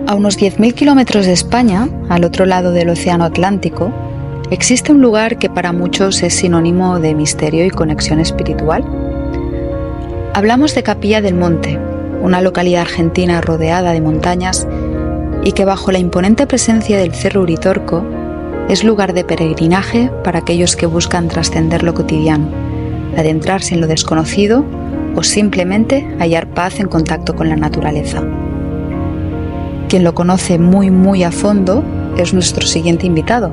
A unos 10.000 kilómetros de España, al otro lado del Océano Atlántico, existe un lugar que para muchos es sinónimo de misterio y conexión espiritual. Hablamos de Capilla del Monte, una localidad argentina rodeada de montañas y que bajo la imponente presencia del Cerro Uritorco es lugar de peregrinaje para aquellos que buscan trascender lo cotidiano, adentrarse en lo desconocido o simplemente hallar paz en contacto con la naturaleza. Quien lo conoce muy a fondo es nuestro siguiente invitado,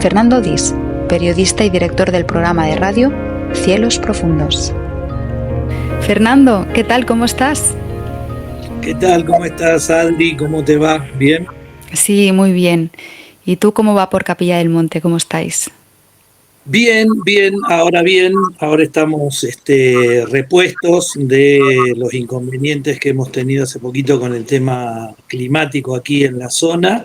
Fernando Diz, periodista y director del programa de radio Cielos Profundos. Fernando, ¿qué tal? ¿Cómo estás? ¿Qué tal? ¿Cómo estás, Adri? ¿Cómo te va? ¿Bien? Sí, muy bien. ¿Y tú cómo va por Capilla del Monte? ¿Cómo estáis? Bien. Ahora estamos repuestos de los inconvenientes que hemos tenido hace poquito con el tema climático aquí en la zona.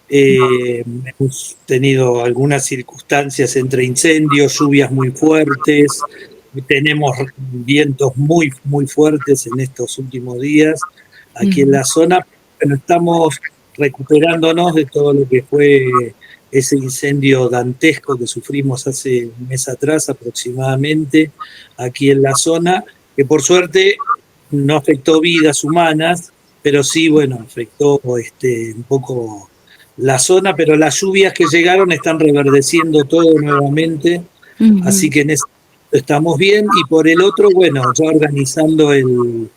Hemos tenido algunas circunstancias entre incendios, lluvias muy fuertes, tenemos vientos muy fuertes en estos últimos días aquí en la zona. Bueno, estamos recuperándonos de todo lo que fue ese incendio dantesco que sufrimos hace un mes atrás aproximadamente aquí en la zona, que por suerte no afectó vidas humanas, pero sí, bueno, afectó un poco la zona, pero las lluvias que llegaron están reverdeciendo todo nuevamente, así que en ese momento estamos bien. Y por el otro, bueno, ya organizando el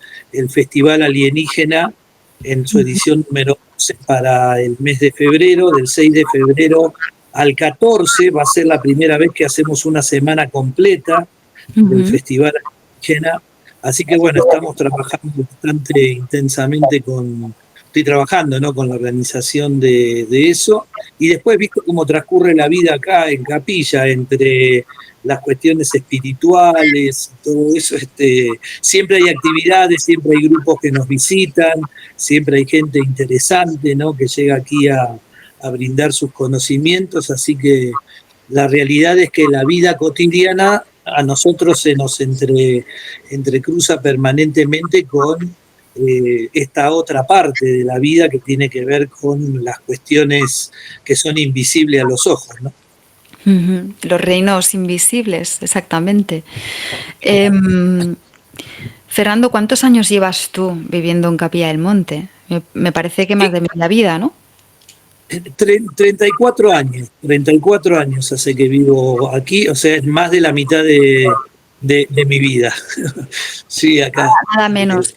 Festival Alienígena en su edición número 11 para el mes de febrero, del 6 de febrero al 14, va a ser la primera vez que hacemos una semana completa del Festival Alienígena. Así que bueno, estamos trabajando bastante intensamente estoy trabajando, ¿no?, con la organización de eso. Y después, visto cómo transcurre la vida acá en Capilla, entre las cuestiones espirituales, todo eso, siempre hay actividades, siempre hay grupos que nos visitan, siempre hay gente interesante, ¿no?, que llega aquí a brindar sus conocimientos. Así que la realidad es que la vida cotidiana a nosotros se nos entrecruza permanentemente con esta otra parte de la vida que tiene que ver con las cuestiones que son invisibles a los ojos, ¿no? Los reinos invisibles, exactamente. Fernando, ¿cuántos años llevas tú viviendo en Capilla del Monte? Me parece que más de media vida, ¿no? 34 años hace que vivo aquí, o sea, es más de la mitad de mi vida. Sí, acá. Nada menos.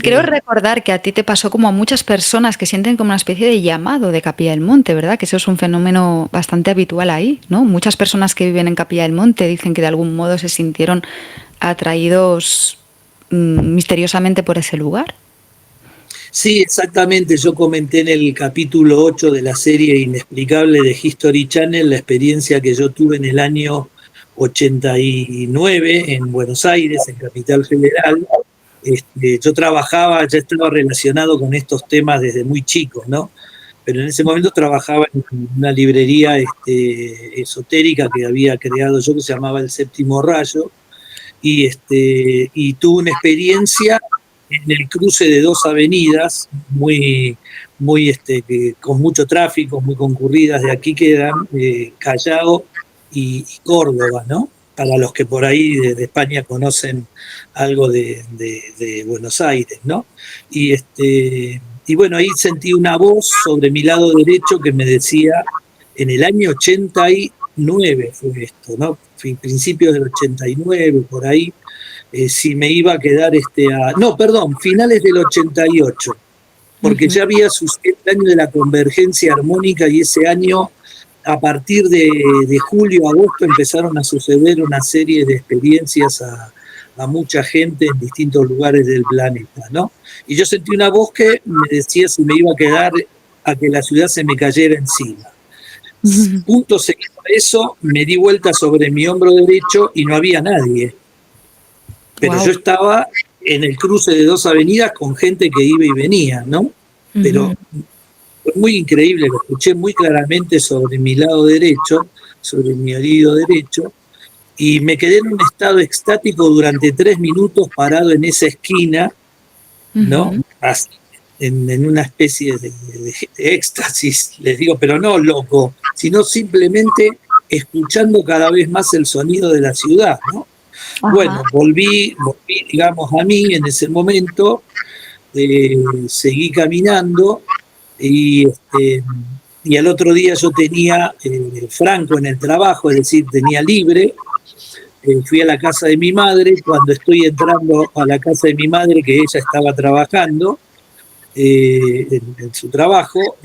Creo recordar que a ti te pasó como a muchas personas que sienten como una especie de llamado de Capilla del Monte, ¿verdad? Que eso es un fenómeno bastante habitual ahí, ¿no? Muchas personas que viven en Capilla del Monte dicen que de algún modo se sintieron atraídos misteriosamente por ese lugar. Sí, exactamente. Yo comenté en el capítulo 8 de la serie Inexplicable de History Channel la experiencia que yo tuve en el año 89 en Buenos Aires, en Capital Federal. Yo trabajaba, ya estaba relacionado con estos temas desde muy chico, ¿no? Pero en ese momento trabajaba en una librería esotérica que había creado yo, que se llamaba El Séptimo Rayo, y tuve una experiencia en el cruce de dos avenidas con mucho tráfico, muy concurridas, de aquí quedan Callao y Córdoba, ¿no? Para los que por ahí de España conocen algo de Buenos Aires, ¿no? Y bueno, ahí sentí una voz sobre mi lado derecho que me decía, en el año 89 fue esto, ¿no? Principios del 89, por ahí, si me iba a quedar finales del 88, porque ya había sucedido el año de la convergencia armónica, y ese año, a partir de julio, agosto, empezaron a suceder una serie de experiencias a mucha gente en distintos lugares del planeta, ¿no? Y yo sentí una voz que me decía si me iba a quedar a que la ciudad se me cayera encima. Punto seguido a eso, me di vuelta sobre mi hombro derecho y no había nadie. Pero yo estaba en el cruce de dos avenidas con gente que iba y venía, ¿no? Pero fue muy increíble, lo escuché muy claramente sobre mi lado derecho, sobre mi oído derecho, y me quedé en un estado extático durante 3 minutos parado en esa esquina, ¿no? Así, en una especie de éxtasis, les digo, pero no loco, sino simplemente escuchando cada vez más el sonido de la ciudad, ¿no? Ajá. Bueno, volví, digamos, a mí en ese momento, seguí caminando y al otro día yo tenía franco en el trabajo, es decir, tenía libre. Fui a la casa de mi madre. Cuando estoy entrando a la casa de mi madre, que ella estaba trabajando en su trabajo,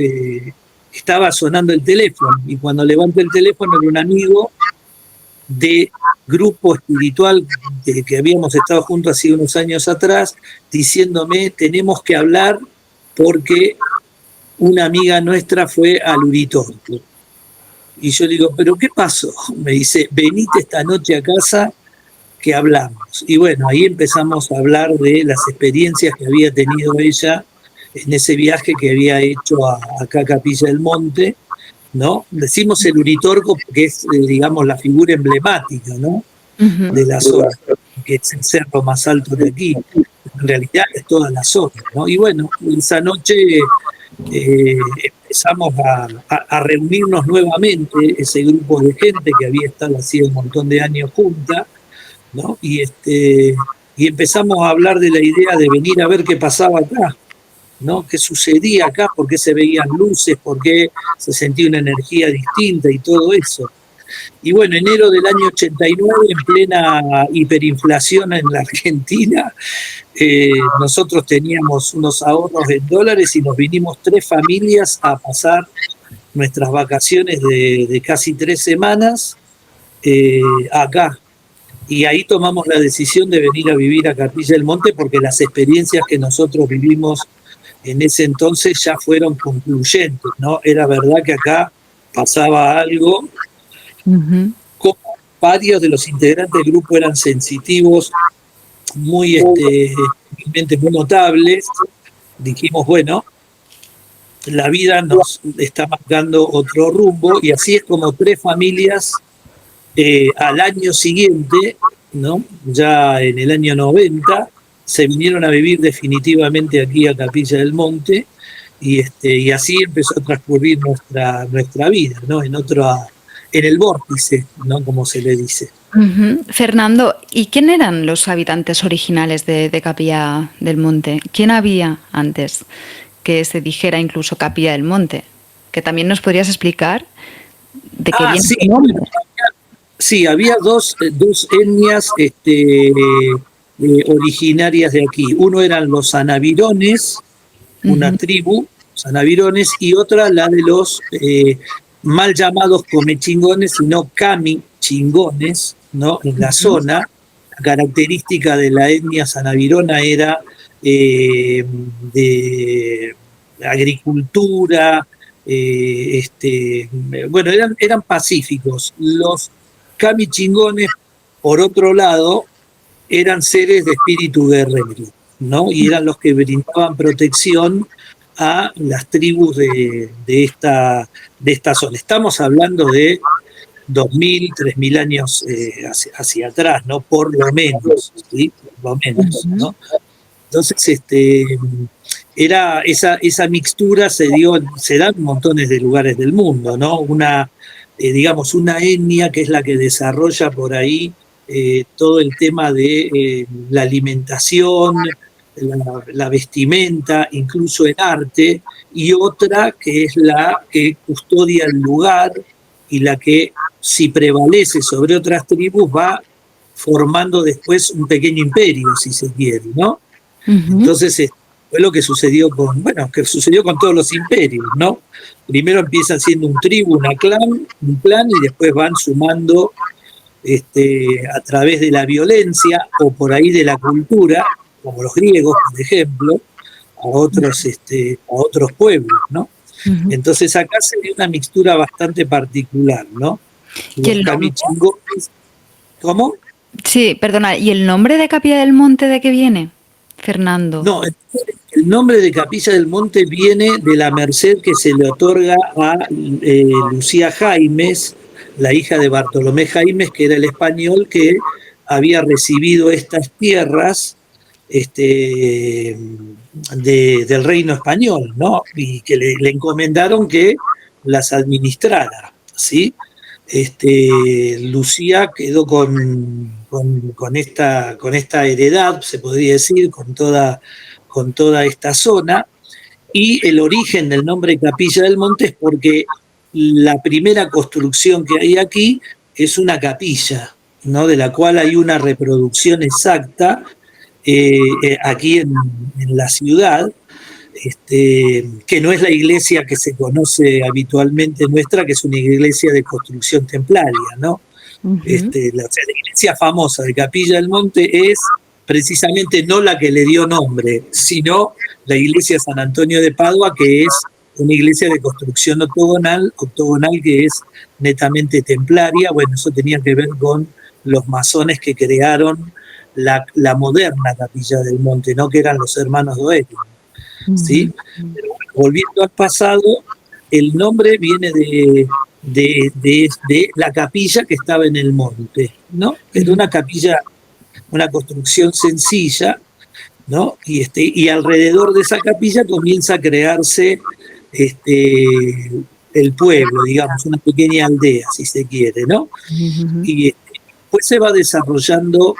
estaba sonando el teléfono, y cuando levanto el teléfono era un amigo de grupo espiritual que habíamos estado juntos hace unos años atrás, diciéndome: tenemos que hablar porque una amiga nuestra fue al Uritorco. Y yo digo: ¿pero qué pasó? Me dice: venite esta noche a casa que hablamos. Y bueno, ahí empezamos a hablar de las experiencias que había tenido ella en ese viaje que había hecho acá a Capilla del Monte, ¿no? Decimos el Uritorco porque es, digamos, la figura emblemática, ¿no? De la zona, que es el cerro más alto de aquí. En realidad es toda la zona, ¿no? Y bueno, esa noche empezamos a reunirnos nuevamente, ese grupo de gente que había estado hacía un montón de años junta, ¿no? Y empezamos a hablar de la idea de venir a ver qué pasaba acá, ¿no? ¿Qué sucedía acá? ¿Por qué se veían luces? ¿Por qué se sentía una energía distinta y todo eso? Y bueno, enero del año 89, en plena hiperinflación en la Argentina, nosotros teníamos unos ahorros en dólares y nos vinimos 3 familias a pasar nuestras vacaciones de casi 3 semanas acá. Y ahí tomamos la decisión de venir a vivir a Capilla del Monte, porque las experiencias que nosotros vivimos en ese entonces ya fueron concluyentes, ¿no? Era verdad que acá pasaba algo. Como varios de los integrantes del grupo eran sensitivos, muy notables, dijimos: bueno, la vida nos está marcando otro rumbo. Y así es como 3 familias al año siguiente, ¿no? Ya en el año 90, se vinieron a vivir definitivamente aquí a Capilla del Monte, y así empezó a transcurrir nuestra vida, ¿no? En el vórtice, ¿no? Como se le dice. Fernando, ¿y quién eran los habitantes originales de Capilla del Monte? ¿Quién había antes que se dijera incluso Capilla del Monte? Que también nos podrías explicar de qué viene sí, el nombre. Sí, había dos etnias originarias de aquí. Uno eran los sanavirones, una tribu, sanavirones, y otra la de los mal llamados comechingones, sino camichingones, ¿no? En la zona, la característica de la etnia sanavirona era de agricultura, bueno, eran pacíficos. Los camichingones, por otro lado, eran seres de espíritu guerrero, ¿no? Y eran los que brindaban protección a las tribus de esta zona. Estamos hablando de 2.000, 3.000 años hacia atrás, ¿no? Por lo menos, ¿sí? Por lo menos, ¿no? Entonces, era esa mixtura se da en montones de lugares del mundo, ¿no? Digamos, una etnia que es la que desarrolla por ahí todo el tema de la alimentación, la vestimenta, incluso el arte, y otra que es la que custodia el lugar y la que, si prevalece sobre otras tribus, va formando después un pequeño imperio, si se quiere, ¿no? Entonces, fue lo que sucedió que sucedió con todos los imperios, ¿no? Primero empiezan siendo un tribu, un clan, y después van sumando a través de la violencia o por ahí de la cultura, como los griegos, por ejemplo, a otros pueblos, ¿no? Entonces acá se ve una mixtura bastante particular, ¿no? Los camichingones. ¿Cómo? Sí, perdona, ¿y el nombre de Capilla del Monte de qué viene, Fernando? No, el nombre de Capilla del Monte viene de la merced que se le otorga a Lucía Jaimes, la hija de Bartolomé Jaimes, que era el español que había recibido estas tierras del reino español, ¿no? Y que le encomendaron que las administrara, ¿sí? Lucía quedó con esta heredad, se podría decir, con toda esta zona, y el origen del nombre Capilla del Monte es porque la primera construcción que hay aquí es una capilla, ¿no? De la cual hay una reproducción exacta aquí en la ciudad, que no es la iglesia que se conoce habitualmente nuestra, que es una iglesia de construcción templaria, ¿no? La iglesia famosa de Capilla del Monte es precisamente no la que le dio nombre, sino la iglesia San Antonio de Padua, que es una iglesia de construcción octogonal que es netamente templaria. Bueno, eso tenía que ver con los masones que crearon la moderna Capilla del Monte, ¿no? Que eran los hermanos Doeri, ¿sí? Pero bueno, volviendo al pasado, el nombre viene de la capilla que estaba en el monte, ¿no? Era una capilla, una construcción sencilla, ¿no? Y alrededor de esa capilla comienza a crearse el pueblo, digamos, una pequeña aldea, si se quiere, ¿no? Y después se va desarrollando,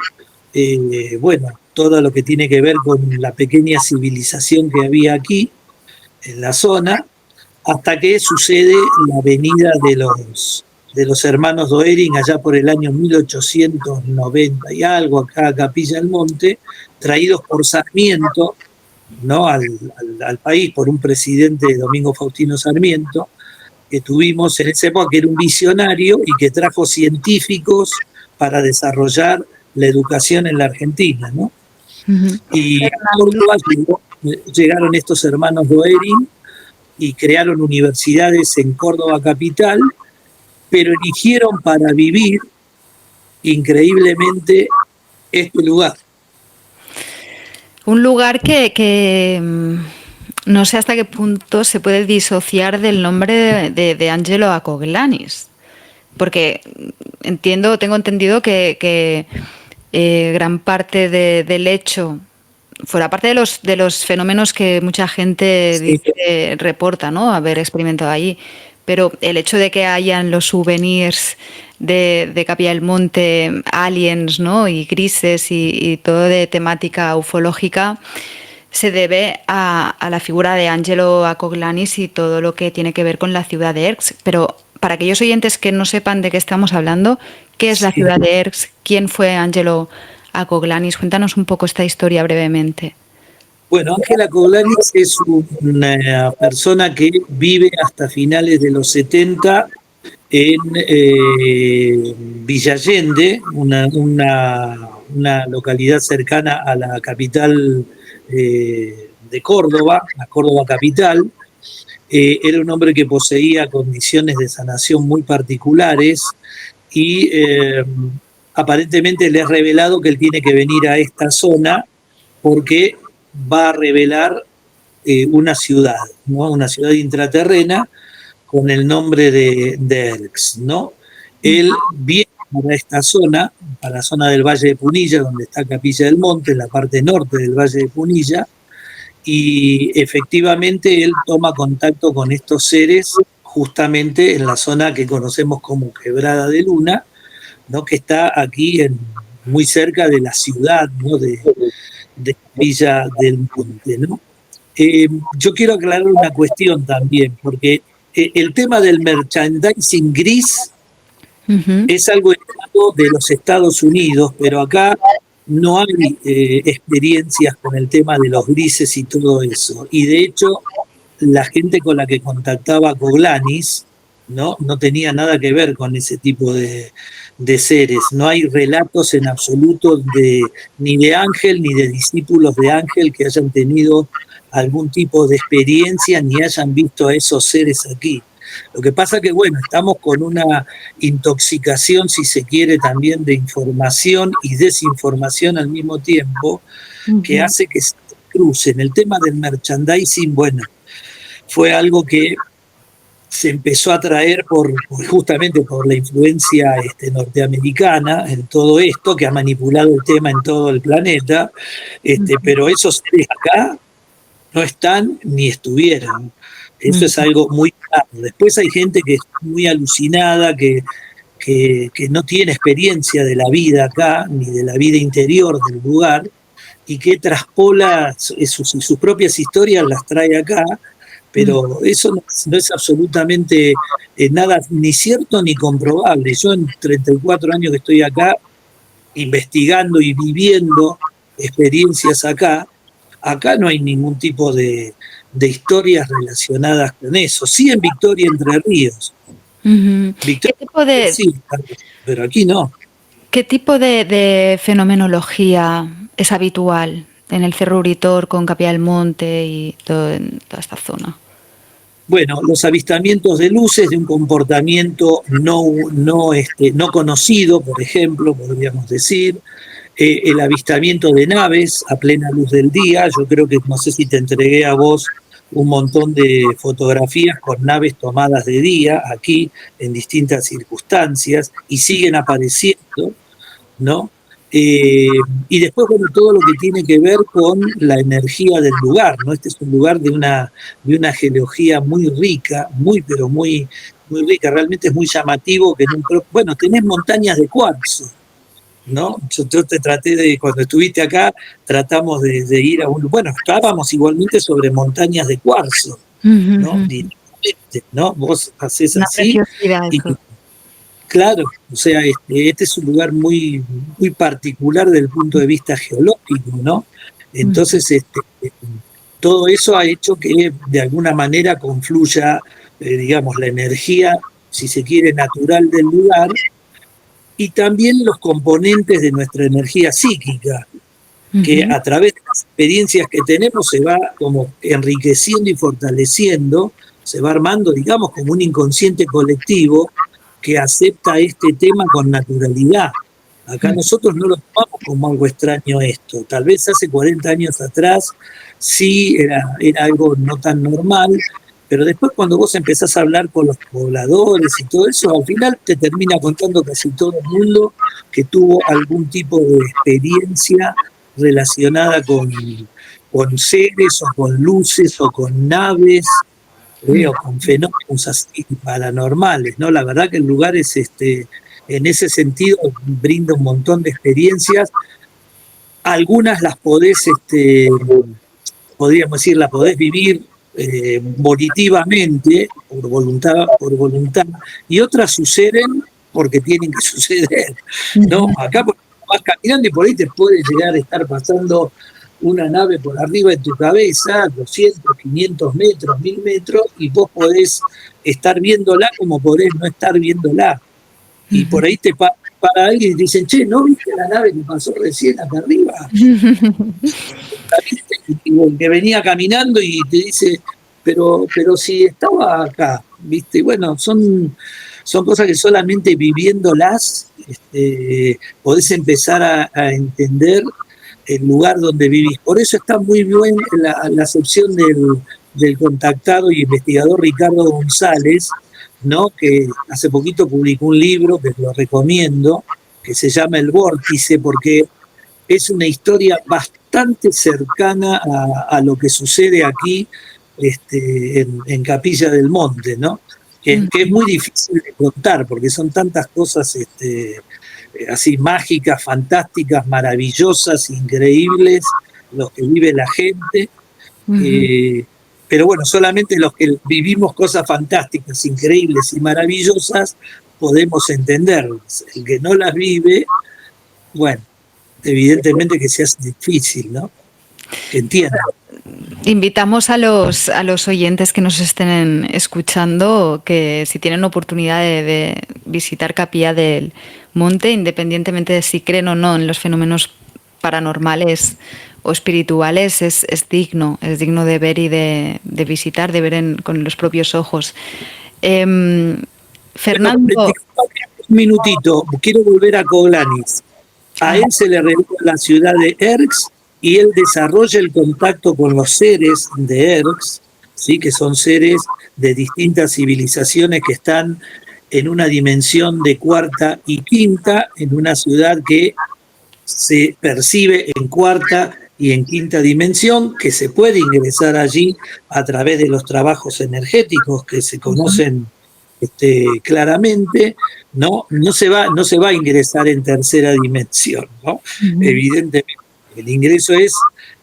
bueno, todo lo que tiene que ver con la pequeña civilización que había aquí, en la zona, hasta que sucede la venida de los hermanos Doering allá por el año 1890 y algo, acá a Capilla del Monte, traídos por Sarmiento, ¿no? al país por un presidente, Domingo Faustino Sarmiento, que tuvimos en esa época, que era un visionario y que trajo científicos para desarrollar la educación en la Argentina, ¿no? Y a Córdoba llegaron estos hermanos Doering y crearon universidades en Córdoba capital, pero eligieron para vivir increíblemente este lugar. Un lugar que no sé hasta qué punto se puede disociar del nombre de Angelo Acoglanis, porque tengo entendido que gran parte del hecho, fuera parte de los fenómenos que mucha gente dice, reporta, ¿no? Haber experimentado allí, pero el hecho de que hayan los souvenirs de Capilla del Monte, aliens, ¿no? Y grises y todo de temática ufológica, se debe a la figura de Angelo Acoglanis y todo lo que tiene que ver con la ciudad de Erx. Pero para aquellos oyentes que no sepan de qué estamos hablando, ¿qué es la ciudad de Erx? ¿Quién fue Angelo Acoglanis? Cuéntanos un poco esta historia brevemente. Bueno, Ángel Acoglanis es una persona que vive hasta finales de los 70 en Villa Allende, una localidad cercana a la capital de Córdoba, la Córdoba capital. Era un hombre que poseía condiciones de sanación muy particulares y aparentemente le es revelado que él tiene que venir a esta zona porque va a revelar una ciudad, ¿no? Una ciudad intraterrena con el nombre de Erx, ¿no? Él viene para esta zona, para la zona del Valle de Punilla, donde está Capilla del Monte, en la parte norte del Valle de Punilla, y efectivamente él toma contacto con estos seres justamente en la zona que conocemos como Quebrada de Luna, ¿no? Que está aquí muy cerca de la ciudad, ¿no? de Capilla del Monte, ¿no? Yo quiero aclarar una cuestión también, porque el tema del merchandising gris es algo de los Estados Unidos, pero acá no hay experiencias con el tema de los grises y todo eso. Y de hecho, la gente con la que contactaba Acoglanis no tenía nada que ver con ese tipo de seres. No hay relatos en absoluto ni de Ángel ni de discípulos de Ángel que hayan tenido algún tipo de experiencia ni hayan visto a esos seres aquí. Lo que pasa que, bueno, estamos con una intoxicación, si se quiere, también de información y desinformación al mismo tiempo, que hace que se crucen. El tema del merchandising, bueno, fue algo que se empezó a traer justamente por la influencia norteamericana en todo esto, que ha manipulado el tema en todo el planeta, pero esos seres acá no están ni estuvieron. Eso es algo muy claro. Después hay gente que es muy alucinada, que no tiene experiencia de la vida acá, ni de la vida interior del lugar, y que traspola sus propias historias, las trae acá, pero eso no es absolutamente nada ni cierto ni comprobable. Yo en 34 años que estoy acá, investigando y viviendo experiencias acá no hay ningún tipo de historias relacionadas con eso. Sí en Victoria, Entre Ríos. Victoria, ¿Qué tipo de, sí, pero aquí no. ¿Qué tipo de fenomenología es habitual en el Cerro Uritor con Capilla del Monte y en toda esta zona? Bueno, los avistamientos de luces de un comportamiento no conocido, por ejemplo, podríamos decir, el avistamiento de naves a plena luz del día. Yo creo que, no sé si te entregué a vos un montón de fotografías con naves tomadas de día aquí en distintas circunstancias y siguen apareciendo, ¿no? Y después, bueno, todo lo que tiene que ver con la energía del lugar, ¿no? Este es un lugar de una geología muy rica, pero muy rica. Realmente es muy llamativo que bueno, tenés montañas de cuarzo, ¿no? Yo te traté cuando estuviste acá, tratamos de ir a bueno, estábamos igualmente sobre montañas de cuarzo, ¿no? Directamente, ¿no? Vos haces Una así preciosidad y eso. claro, o sea, este es un lugar muy particular desde el punto de vista geológico, ¿no? Entonces, todo eso ha hecho que de alguna manera confluya, digamos, la energía, si se quiere, natural del lugar, y también los componentes de nuestra energía psíquica, que a través de las experiencias que tenemos se va como enriqueciendo y fortaleciendo, se va armando, digamos, como un inconsciente colectivo que acepta este tema con naturalidad. Acá nosotros no lo tomamos como algo extraño esto. Tal vez hace 40 años atrás sí era algo no tan normal, pero después cuando vos empezás a hablar con los pobladores y todo eso, al final te termina contando casi todo el mundo que tuvo algún tipo de experiencia relacionada con seres o con luces o con naves o con fenómenos así paranormales, ¿no? La verdad que el lugar es en ese sentido brinda un montón de experiencias. Algunas las podés, podríamos decir, las podés vivir volitivamente, por voluntad, y otras suceden porque tienen que suceder, ¿no? Acá vas caminando y por ahí te puede llegar a estar pasando una nave por arriba de tu cabeza, 200, 500 metros, 1000 metros, y vos podés estar viéndola como podés no estar viéndola. Y por ahí te para alguien y te dicen, che, ¿no viste la nave que pasó recién acá arriba? Y el que venía caminando y te dice, pero si estaba acá, ¿viste? Bueno, son cosas que solamente viviéndolas podés empezar a entender el lugar donde vivís. Por eso está muy bien la acepción del contactado y investigador Ricardo González, ¿no? Que hace poquito publicó un libro que lo recomiendo, que se llama El Vórtice, porque es una historia bastante cercana a lo que sucede aquí en Capilla del Monte, ¿no? Que es muy difícil de contar, porque son tantas cosas así mágicas, fantásticas, maravillosas, increíbles, los que vive la gente. Pero bueno, solamente los que vivimos cosas fantásticas, increíbles y maravillosas podemos entenderlas. El que no las vive, bueno, evidentemente que se hace difícil, ¿no? Que entiendan. Invitamos a los oyentes que nos estén escuchando que si tienen oportunidad de visitar Capilla del Monte, independientemente de si creen o no en los fenómenos paranormales o espirituales, es digno de ver y de visitar, de ver con los propios ojos. Fernando. Bueno, un minutito, quiero volver a Coglanis. A él se le reveló la ciudad de Erx y él desarrolla el contacto con los seres de Erx, ¿sí? Que son seres de distintas civilizaciones que están en una dimensión de cuarta y quinta, en una ciudad que se percibe en cuarta y en quinta dimensión, que se puede ingresar allí a través de los trabajos energéticos que se conocen claramente, ¿no? No se va a ingresar en tercera dimensión, ¿no? Evidentemente, el ingreso es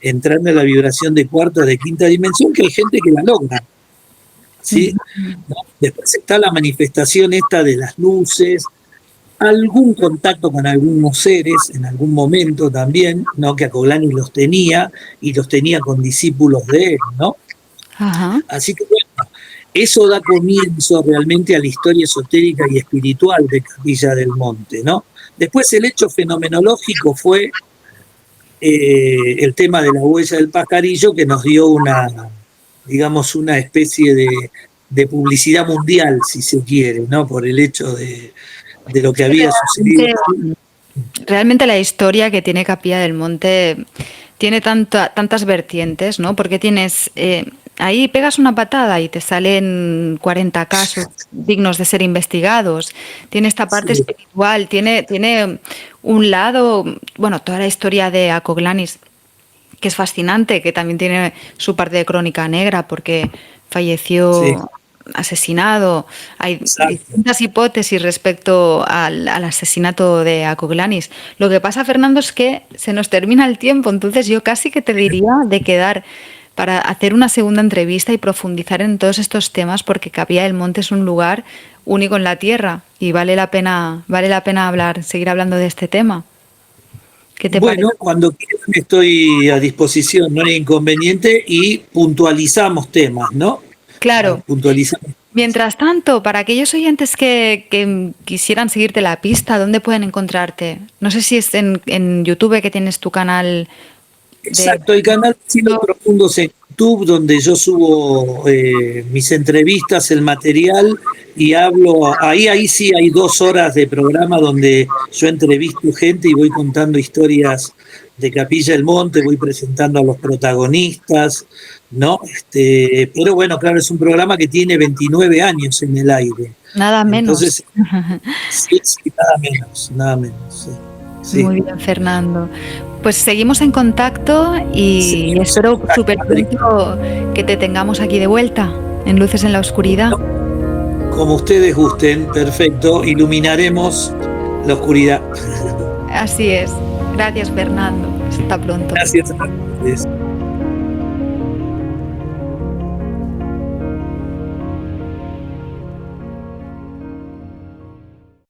entrando en la vibración de cuarta o de quinta dimensión, que hay gente que la logra, ¿sí? ¿No? Después está la manifestación esta de las luces, algún contacto con algunos seres en algún momento también, ¿no? Que Acoglani los tenía, y los tenía con discípulos de él, ¿no? Ajá. Así que bueno, eso da comienzo realmente a la historia esotérica y espiritual de Capilla del Monte, ¿no? Después el hecho fenomenológico fue el tema de la huella del pajarillo, que nos dio digamos, una especie de publicidad mundial, si se quiere, ¿no? Por el hecho de lo que había sucedido. Realmente la historia que tiene Capilla del Monte tiene tantas vertientes, ¿no? Porque tienes, ahí pegas una patada y te salen 40 casos dignos de ser investigados. Tiene esta parte espiritual, tiene un lado, bueno, toda la historia de Acoglanis, que es fascinante, que también tiene su parte de crónica negra, porque falleció asesinado. Hay distintas hipótesis respecto al asesinato de Acoglanis. Lo que pasa, Fernando, es que se nos termina el tiempo, entonces yo casi que te diría de quedar para hacer una segunda entrevista y profundizar en todos estos temas, porque Capilla del Monte es un lugar único en la Tierra y vale la pena seguir hablando de este tema. ¿Qué te parece? Cuando quieran estoy a disposición, no hay inconveniente, y puntualizamos temas, ¿no? Claro. Puntualizamos. Mientras tanto, para aquellos oyentes que quisieran seguirte la pista, ¿dónde pueden encontrarte? No sé si es en YouTube, que tienes tu canal. Exacto, el canal Cielo Profundos en YouTube, donde yo subo mis entrevistas, el material, y hablo, ahí sí hay 2 horas de programa donde yo entrevisto gente y voy contando historias de Capilla del Monte, voy presentando a los protagonistas, ¿no? Pero bueno, claro, es un programa que tiene 29 años en el aire. Nada menos. Entonces, sí, nada menos, sí. Sí. Muy bien, Fernando. Pues seguimos en contacto y espero súper pronto que te tengamos aquí de vuelta en Luces en la Oscuridad. Como ustedes gusten, perfecto, iluminaremos la oscuridad. Así es. Gracias, Fernando. Hasta pronto. Gracias.